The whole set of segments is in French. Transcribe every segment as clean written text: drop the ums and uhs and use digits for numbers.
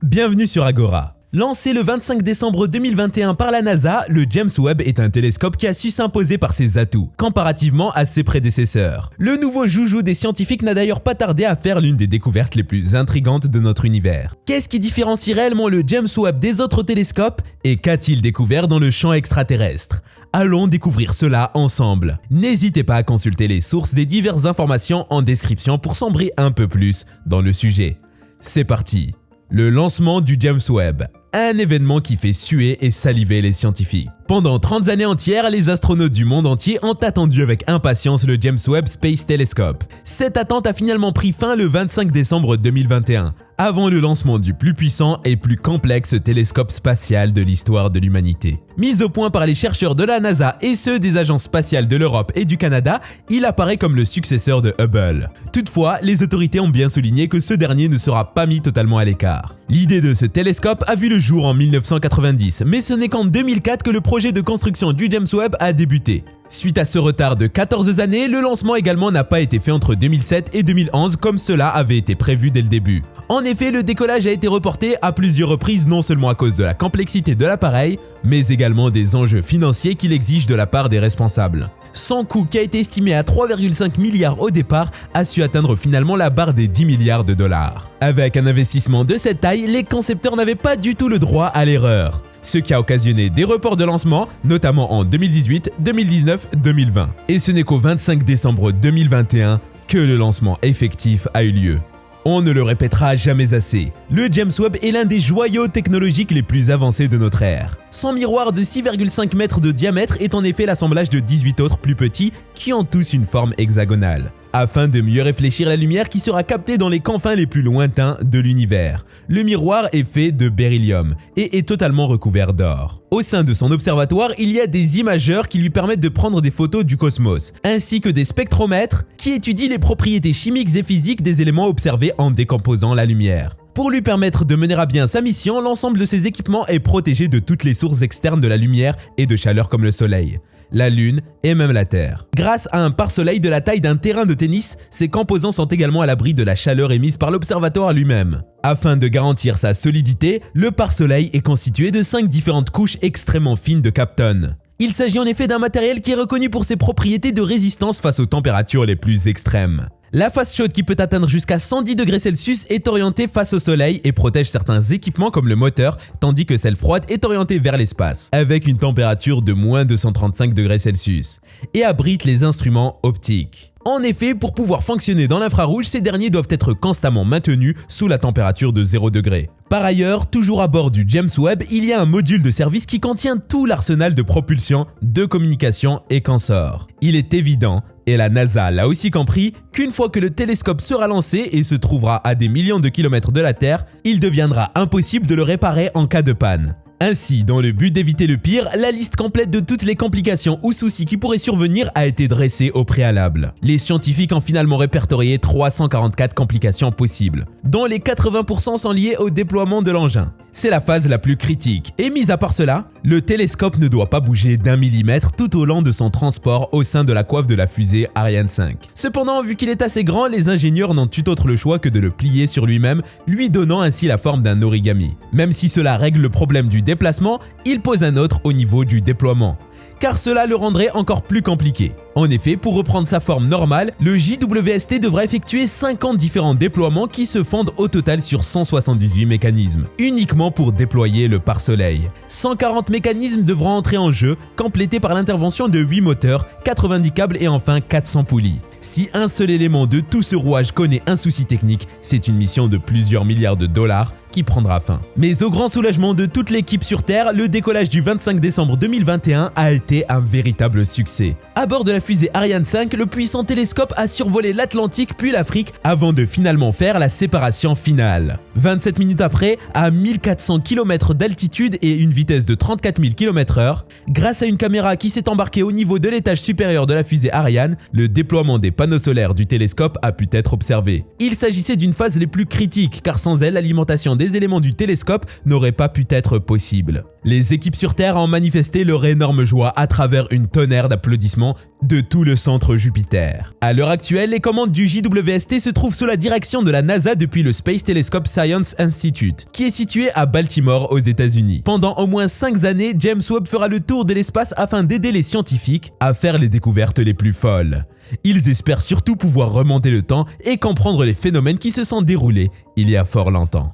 Bienvenue sur Agora. Lancé le 25 décembre 2021 par la NASA, le James Webb est un télescope qui a su s'imposer par ses atouts, comparativement à ses prédécesseurs. Le nouveau joujou des scientifiques n'a d'ailleurs pas tardé à faire l'une des découvertes les plus intrigantes de notre univers. Qu'est-ce qui différencie réellement le James Webb des autres télescopes et qu'a-t-il découvert dans le champ extraterrestre? Allons découvrir cela ensemble. N'hésitez pas à consulter les sources des diverses informations en description pour sombrer un peu plus dans le sujet. C'est parti! Le lancement du James Webb, un événement qui fait suer et saliver les scientifiques. Pendant 30 années entières, les astronautes du monde entier ont attendu avec impatience le James Webb Space Telescope. Cette attente a finalement pris fin le 25 décembre 2021, avant le lancement du plus puissant et plus complexe télescope spatial de l'histoire de l'humanité. Mis au point par les chercheurs de la NASA et ceux des agences spatiales de l'Europe et du Canada, il apparaît comme le successeur de Hubble. Toutefois, les autorités ont bien souligné que ce dernier ne sera pas mis totalement à l'écart. L'idée de ce télescope a vu le jour en 1990, mais ce n'est qu'en 2004 que le projet de construction du James Webb a débuté. Suite à ce retard de 14 années, le lancement également n'a pas été fait entre 2007 et 2011 comme cela avait été prévu dès le début. En effet, le décollage a été reporté à plusieurs reprises non seulement à cause de la complexité de l'appareil, mais également des enjeux financiers qu'il exige de la part des responsables. Son coût, qui a été estimé à 3,5 milliards au départ, a su atteindre finalement la barre des 10 milliards de dollars. Avec un investissement de cette taille, les concepteurs n'avaient pas du tout le droit à l'erreur, ce qui a occasionné des reports de lancement, notamment en 2018, 2019, 2020. Et ce n'est qu'au 25 décembre 2021 que le lancement effectif a eu lieu. On ne le répétera jamais assez, le James Webb est l'un des joyaux technologiques les plus avancés de notre ère. Son miroir de 6,5 mètres de diamètre est en effet l'assemblage de 18 autres plus petits qui ont tous une forme hexagonale, afin de mieux réfléchir la lumière qui sera captée dans les confins les plus lointains de l'univers. Le miroir est fait de beryllium et est totalement recouvert d'or. Au sein de son observatoire, il y a des imageurs qui lui permettent de prendre des photos du cosmos, ainsi que des spectromètres qui étudient les propriétés chimiques et physiques des éléments observés en décomposant la lumière. Pour lui permettre de mener à bien sa mission, l'ensemble de ces équipements est protégé de toutes les sources externes de la lumière et de chaleur comme le soleil, la Lune et même la Terre. Grâce à un pare-soleil de la taille d'un terrain de tennis, ces composants sont également à l'abri de la chaleur émise par l'observatoire lui-même. Afin de garantir sa solidité, le pare-soleil est constitué de 5 différentes couches extrêmement fines de Kapton. Il s'agit en effet d'un matériel qui est reconnu pour ses propriétés de résistance face aux températures les plus extrêmes. La face chaude qui peut atteindre jusqu'à 110 degrés Celsius est orientée face au soleil et protège certains équipements comme le moteur, tandis que celle froide est orientée vers l'espace, avec une température de moins 235 degrés Celsius, et abrite les instruments optiques. En effet, pour pouvoir fonctionner dans l'infrarouge, ces derniers doivent être constamment maintenus sous la température de 0 degré. Par ailleurs, toujours à bord du James Webb, il y a un module de service qui contient tout l'arsenal de propulsion, de communication et consort. Il est évident, et la NASA l'a aussi compris, qu'une fois que le télescope sera lancé et se trouvera à des millions de kilomètres de la Terre, il deviendra impossible de le réparer en cas de panne. Ainsi, dans le but d'éviter le pire, la liste complète de toutes les complications ou soucis qui pourraient survenir a été dressée au préalable. Les scientifiques ont finalement répertorié 344 complications possibles, dont les 80% sont liées au déploiement de l'engin. C'est la phase la plus critique, et mis à part cela, le télescope ne doit pas bouger d'1 millimètre tout au long de son transport au sein de la coiffe de la fusée Ariane 5. Cependant, vu qu'il est assez grand, les ingénieurs n'ont eu autre choix que de le plier sur lui-même, lui donnant ainsi la forme d'un origami. Même si cela règle le problème du déplacement, il pose un autre au niveau du déploiement, car cela le rendrait encore plus compliqué. En effet, pour reprendre sa forme normale, le JWST devra effectuer 50 différents déploiements qui se fondent au total sur 178 mécanismes, uniquement pour déployer le pare-soleil. 140 mécanismes devront entrer en jeu, complétés par l'intervention de 8 moteurs, 90 câbles et enfin 400 poulies. Si un seul élément de tout ce rouage connaît un souci technique, c'est une mission de plusieurs milliards de dollars qui prendra fin. Mais au grand soulagement de toute l'équipe sur Terre, le décollage du 25 décembre 2021 a été un véritable succès. À bord de la fusée Ariane 5, le puissant télescope a survolé l'Atlantique puis l'Afrique avant de finalement faire la séparation finale. 27 minutes après, à 1400 km d'altitude et une vitesse de 34 000 km/h, grâce à une caméra qui s'est embarquée au niveau de l'étage supérieur de la fusée Ariane, le déploiement des panneaux solaires du télescope a pu être observé. Il s'agissait d'une phase les plus critiques car sans elle, l'alimentation des éléments du télescope n'aurait pas pu être possible. Les équipes sur Terre ont manifesté leur énorme joie à travers une tonnerre d'applaudissements de tout le centre Jupiter. À l'heure actuelle, les commandes du JWST se trouvent sous la direction de la NASA depuis le Space Telescope Science Institute, qui est situé à Baltimore aux États-Unis. Pendant au moins 5 années, James Webb fera le tour de l'espace afin d'aider les scientifiques à faire les découvertes les plus folles. Ils espèrent surtout pouvoir remonter le temps et comprendre les phénomènes qui se sont déroulés il y a fort longtemps.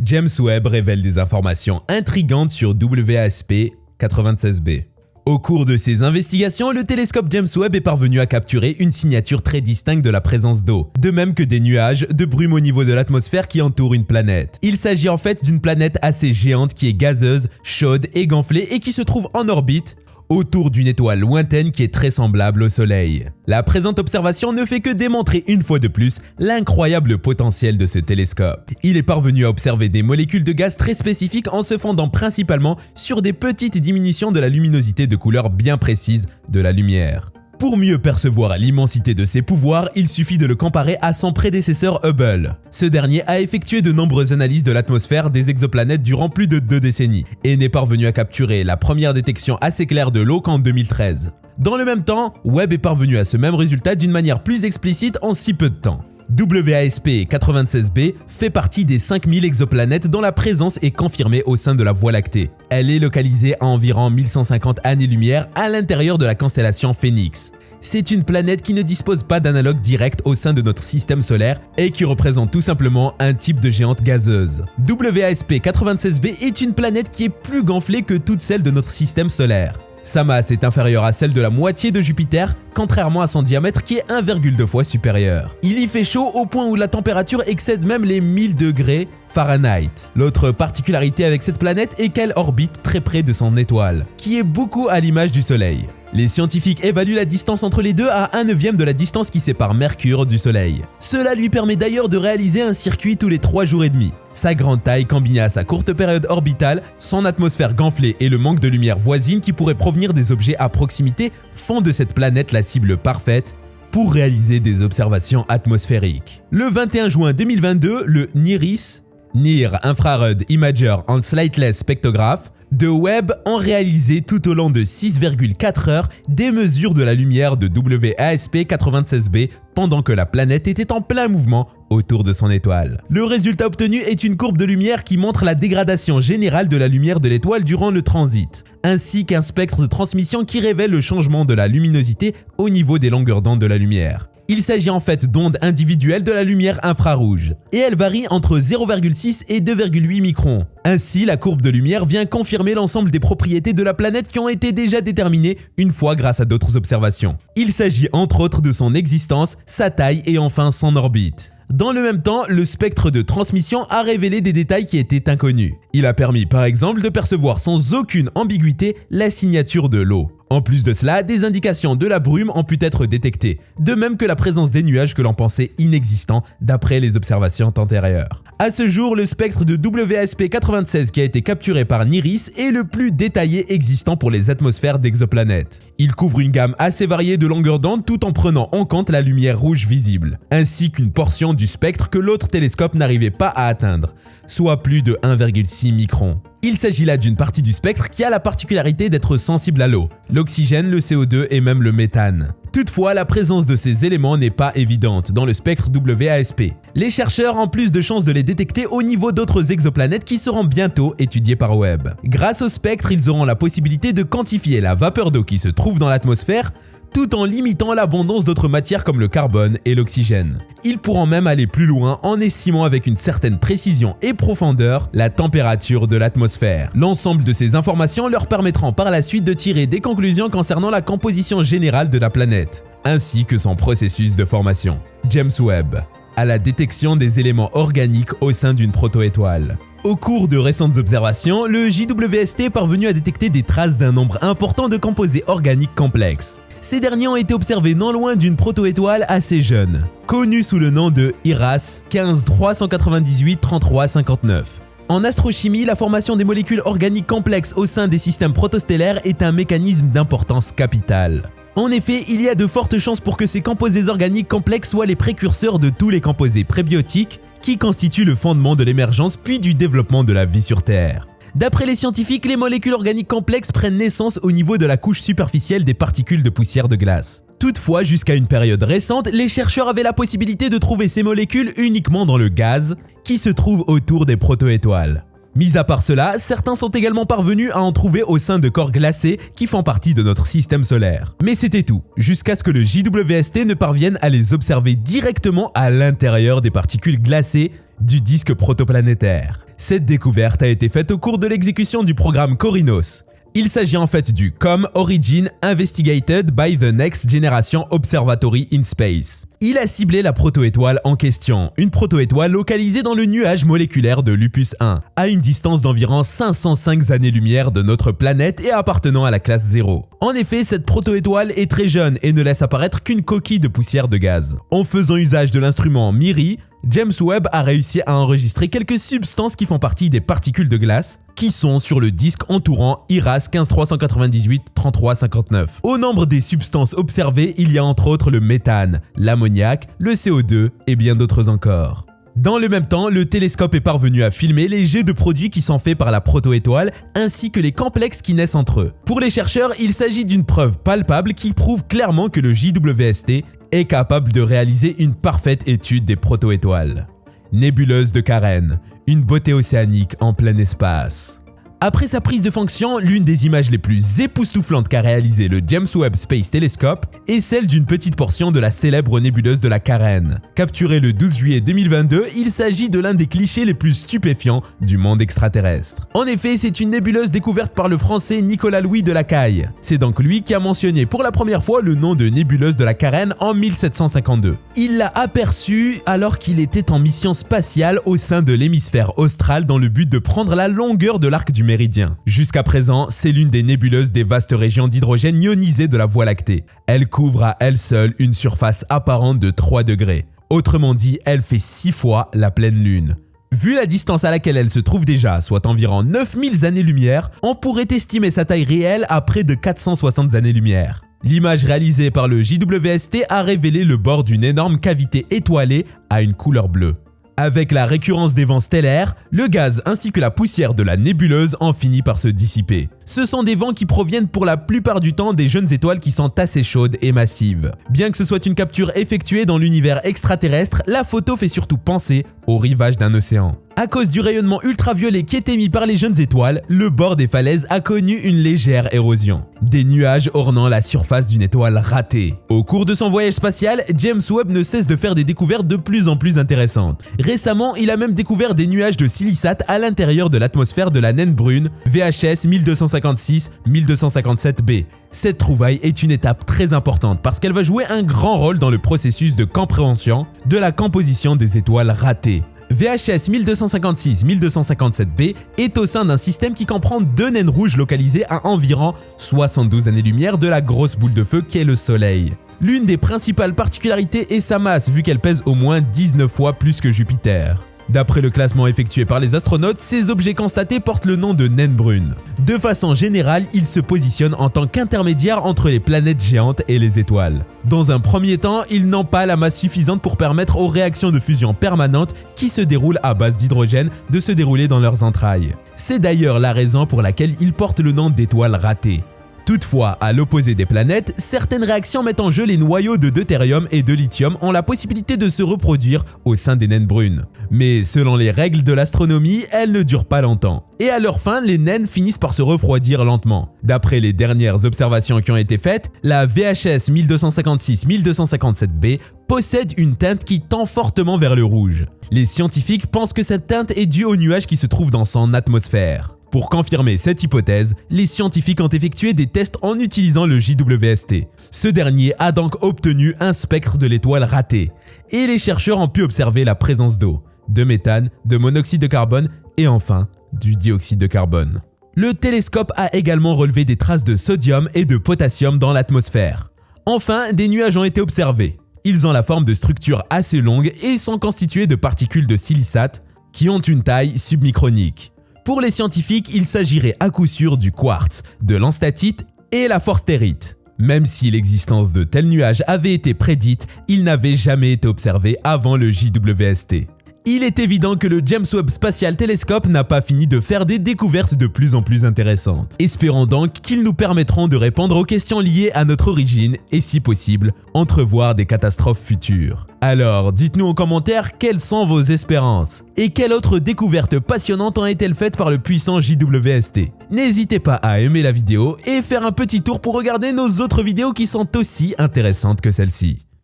James Webb révèle des informations intrigantes sur WASP 96b. Au cours de ses investigations, le télescope James Webb est parvenu à capturer une signature très distincte de la présence d'eau, de même que des nuages de brume au niveau de l'atmosphère qui entoure une planète. Il s'agit en fait d'une planète assez géante qui est gazeuse, chaude et gonflée et qui se trouve en orbite autour d'une étoile lointaine qui est très semblable au Soleil. La présente observation ne fait que démontrer une fois de plus l'incroyable potentiel de ce télescope. Il est parvenu à observer des molécules de gaz très spécifiques en se fondant principalement sur des petites diminutions de la luminosité de couleur bien précise de la lumière. Pour mieux percevoir l'immensité de ses pouvoirs, il suffit de le comparer à son prédécesseur Hubble. Ce dernier a effectué de nombreuses analyses de l'atmosphère des exoplanètes durant plus de 2 décennies et n'est parvenu à capturer la première détection assez claire de l'eau qu'en 2013. Dans le même temps, Webb est parvenu à ce même résultat d'une manière plus explicite en si peu de temps. WASP 96b fait partie des 5000 exoplanètes dont la présence est confirmée au sein de la Voie lactée. Elle est localisée à environ 1150 années-lumière à l'intérieur de la constellation Phénix. C'est une planète qui ne dispose pas d'analogue direct au sein de notre système solaire et qui représente tout simplement un type de géante gazeuse. WASP 96b est une planète qui est plus gonflée que toutes celles de notre système solaire. Sa masse est inférieure à celle de la moitié de Jupiter, contrairement à son diamètre qui est 1,2 fois supérieur. Il y fait chaud au point où la température excède même les 1000 degrés Fahrenheit. L'autre particularité avec cette planète est qu'elle orbite très près de son étoile, qui est beaucoup à l'image du Soleil. Les scientifiques évaluent la distance entre les deux à 1/9 de la distance qui sépare Mercure du Soleil. Cela lui permet d'ailleurs de réaliser un circuit tous les 3 jours et demi. Sa grande taille combinée à sa courte période orbitale, son atmosphère gonflée et le manque de lumière voisine qui pourrait provenir des objets à proximité font de cette planète la cible parfaite pour réaliser des observations atmosphériques. Le 21 juin 2022, le NIRISS, Near Infrared Imager and Slightless Spectrograph, de Webb ont réalisé tout au long de 6,4 heures des mesures de la lumière de WASP 96b pendant que la planète était en plein mouvement autour de son étoile. Le résultat obtenu est une courbe de lumière qui montre la dégradation générale de la lumière de l'étoile durant le transit, ainsi qu'un spectre de transmission qui révèle le changement de la luminosité au niveau des longueurs d'onde de la lumière. Il s'agit en fait d'ondes individuelles de la lumière infrarouge, et elles varient entre 0,6 et 2,8 microns. Ainsi, la courbe de lumière vient confirmer l'ensemble des propriétés de la planète qui ont été déjà déterminées une fois grâce à d'autres observations. Il s'agit entre autres de son existence, sa taille et enfin son orbite. Dans le même temps, le spectre de transmission a révélé des détails qui étaient inconnus. Il a permis par exemple de percevoir sans aucune ambiguïté la signature de l'eau. En plus de cela, des indications de la brume ont pu être détectées, de même que la présence des nuages que l'on pensait inexistants d'après les observations antérieures. À ce jour, le spectre de WASP 96 qui a été capturé par NIRISS est le plus détaillé existant pour les atmosphères d'exoplanètes. Il couvre une gamme assez variée de longueurs d'onde tout en prenant en compte la lumière rouge visible, ainsi qu'une portion du spectre que l'autre télescope n'arrivait pas à atteindre, soit plus de 1,6 microns. Il s'agit là d'une partie du spectre qui a la particularité d'être sensible à l'eau, l'oxygène, le CO2 et même le méthane. Toutefois, la présence de ces éléments n'est pas évidente dans le spectre WASP. Les chercheurs ont plus de chances de les détecter au niveau d'autres exoplanètes qui seront bientôt étudiées par Webb. Grâce au spectre, ils auront la possibilité de quantifier la vapeur d'eau qui se trouve dans l'atmosphère, tout en limitant l'abondance d'autres matières comme le carbone et l'oxygène. Ils pourront même aller plus loin en estimant avec une certaine précision et profondeur la température de l'atmosphère. L'ensemble de ces informations leur permettront par la suite de tirer des conclusions concernant la composition générale de la planète, ainsi que son processus de formation. James Webb, à la détection des éléments organiques au sein d'une protoétoile. Au cours de récentes observations, le JWST est parvenu à détecter des traces d'un nombre important de composés organiques complexes. Ces derniers ont été observés non loin d'une protoétoile assez jeune, connue sous le nom de IRAS 15398-3359. En astrochimie, la formation des molécules organiques complexes au sein des systèmes protostellaires est un mécanisme d'importance capitale. En effet, il y a de fortes chances pour que ces composés organiques complexes soient les précurseurs de tous les composés prébiotiques qui constituent le fondement de l'émergence puis du développement de la vie sur Terre. D'après les scientifiques, les molécules organiques complexes prennent naissance au niveau de la couche superficielle des particules de poussière de glace. Toutefois, jusqu'à une période récente, les chercheurs avaient la possibilité de trouver ces molécules uniquement dans le gaz qui se trouve autour des protoétoiles. Mis à part cela, certains sont également parvenus à en trouver au sein de corps glacés qui font partie de notre système solaire. Mais c'était tout, jusqu'à ce que le JWST ne parvienne à les observer directement à l'intérieur des particules glacées du disque protoplanétaire. Cette découverte a été faite au cours de l'exécution du programme CORINOS. Il s'agit en fait du COM Origin Investigated by the Next Generation Observatory in Space. Il a ciblé la protoétoile en question, une protoétoile localisée dans le nuage moléculaire de Lupus 1, à une distance d'environ 505 années-lumière de notre planète et appartenant à la classe 0. En effet, cette protoétoile est très jeune et ne laisse apparaître qu'une coquille de poussière de gaz. En faisant usage de l'instrument MIRI, James Webb a réussi à enregistrer quelques substances qui font partie des particules de glace qui sont sur le disque entourant IRAS 15398-3359. Au nombre des substances observées, il y a entre autres le méthane, l'ammoniac, le CO2 et bien d'autres encore. Dans le même temps, le télescope est parvenu à filmer les jets de produits qui sont faits par la protoétoile ainsi que les complexes qui naissent entre eux. Pour les chercheurs, il s'agit d'une preuve palpable qui prouve clairement que le JWST est capable de réaliser une parfaite étude des protoétoiles. Nébuleuse de Carène, une beauté océanique en plein espace. Après sa prise de fonction, l'une des images les plus époustouflantes qu'a réalisé le James Webb Space Telescope est celle d'une petite portion de la célèbre nébuleuse de la Carène. Capturée le 12 juillet 2022, il s'agit de l'un des clichés les plus stupéfiants du monde extraterrestre. En effet, c'est une nébuleuse découverte par le français Nicolas-Louis de Lacaille. C'est donc lui qui a mentionné pour la première fois le nom de nébuleuse de la Carène en 1752. Il l'a aperçue alors qu'il était en mission spatiale au sein de l'hémisphère austral dans le but de prendre la longueur de l'arc du méridien. Jusqu'à présent, c'est l'une des nébuleuses des vastes régions d'hydrogène ionisé de la Voie lactée. Elle couvre à elle seule une surface apparente de 3 degrés. Autrement dit, elle fait 6 fois la pleine lune. Vu la distance à laquelle elle se trouve déjà, soit environ 9000 années-lumière, on pourrait estimer sa taille réelle à près de 460 années-lumière. L'image réalisée par le JWST a révélé le bord d'une énorme cavité étoilée à une couleur bleue. Avec la récurrence des vents stellaires, le gaz ainsi que la poussière de la nébuleuse en finit par se dissiper. Ce sont des vents qui proviennent pour la plupart du temps des jeunes étoiles qui sont assez chaudes et massives. Bien que ce soit une capture effectuée dans l'univers extraterrestre, la photo fait surtout penser au rivage d'un océan. À cause du rayonnement ultraviolet qui est émis par les jeunes étoiles, le bord des falaises a connu une légère érosion. Des nuages ornant la surface d'une étoile ratée. Au cours de son voyage spatial, James Webb ne cesse de faire des découvertes de plus en plus intéressantes. Récemment, il a même découvert des nuages de silicate à l'intérieur de l'atmosphère de la naine brune VHS 1256-1257b. Cette trouvaille est une étape très importante parce qu'elle va jouer un grand rôle dans le processus de compréhension de la composition des étoiles ratées. VHS 1256-1257b est au sein d'un système qui comprend 2 naines rouges localisées à environ 72 années-lumière de la grosse boule de feu qu'est le Soleil. L'une des principales particularités est sa masse vu qu'elle pèse au moins 19 fois plus que Jupiter. D'après le classement effectué par les astronautes, ces objets constatés portent le nom de naines brunes. De façon générale, ils se positionnent en tant qu'intermédiaires entre les planètes géantes et les étoiles. Dans un premier temps, ils n'ont pas la masse suffisante pour permettre aux réactions de fusion permanentes qui se déroulent à base d'hydrogène de se dérouler dans leurs entrailles. C'est d'ailleurs la raison pour laquelle ils portent le nom d'étoiles ratées. Toutefois, à l'opposé des planètes, certaines réactions mettent en jeu les noyaux de deutérium et de lithium ont la possibilité de se reproduire au sein des naines brunes. Mais selon les règles de l'astronomie, elles ne durent pas longtemps. Et à leur fin, les naines finissent par se refroidir lentement. D'après les dernières observations qui ont été faites, la VHS 1256-1257b possède une teinte qui tend fortement vers le rouge. Les scientifiques pensent que cette teinte est due aux nuages qui se trouvent dans son atmosphère. Pour confirmer cette hypothèse, les scientifiques ont effectué des tests en utilisant le JWST. Ce dernier a donc obtenu un spectre de l'étoile ratée, et les chercheurs ont pu observer la présence d'eau, de méthane, de monoxyde de carbone et enfin du dioxyde de carbone. Le télescope a également relevé des traces de sodium et de potassium dans l'atmosphère. Enfin, des nuages ont été observés. Ils ont la forme de structures assez longues et sont constitués de particules de silicate qui ont une taille submicronique. Pour les scientifiques, il s'agirait à coup sûr du quartz, de l'enstatite et la forstérite. Même si l'existence de tels nuages avait été prédite, ils n'avaient jamais été observés avant le JWST. Il est évident que le James Webb Spatial Telescope n'a pas fini de faire des découvertes de plus en plus intéressantes. Espérons donc qu'ils nous permettront de répondre aux questions liées à notre origine et, si possible, entrevoir des catastrophes futures. Alors, dites-nous en commentaire quelles sont vos espérances et quelles autres découvertes passionnantes ont été faites par le puissant JWST. N'hésitez pas à aimer la vidéo et faire un petit tour pour regarder nos autres vidéos qui sont aussi intéressantes que celle-ci.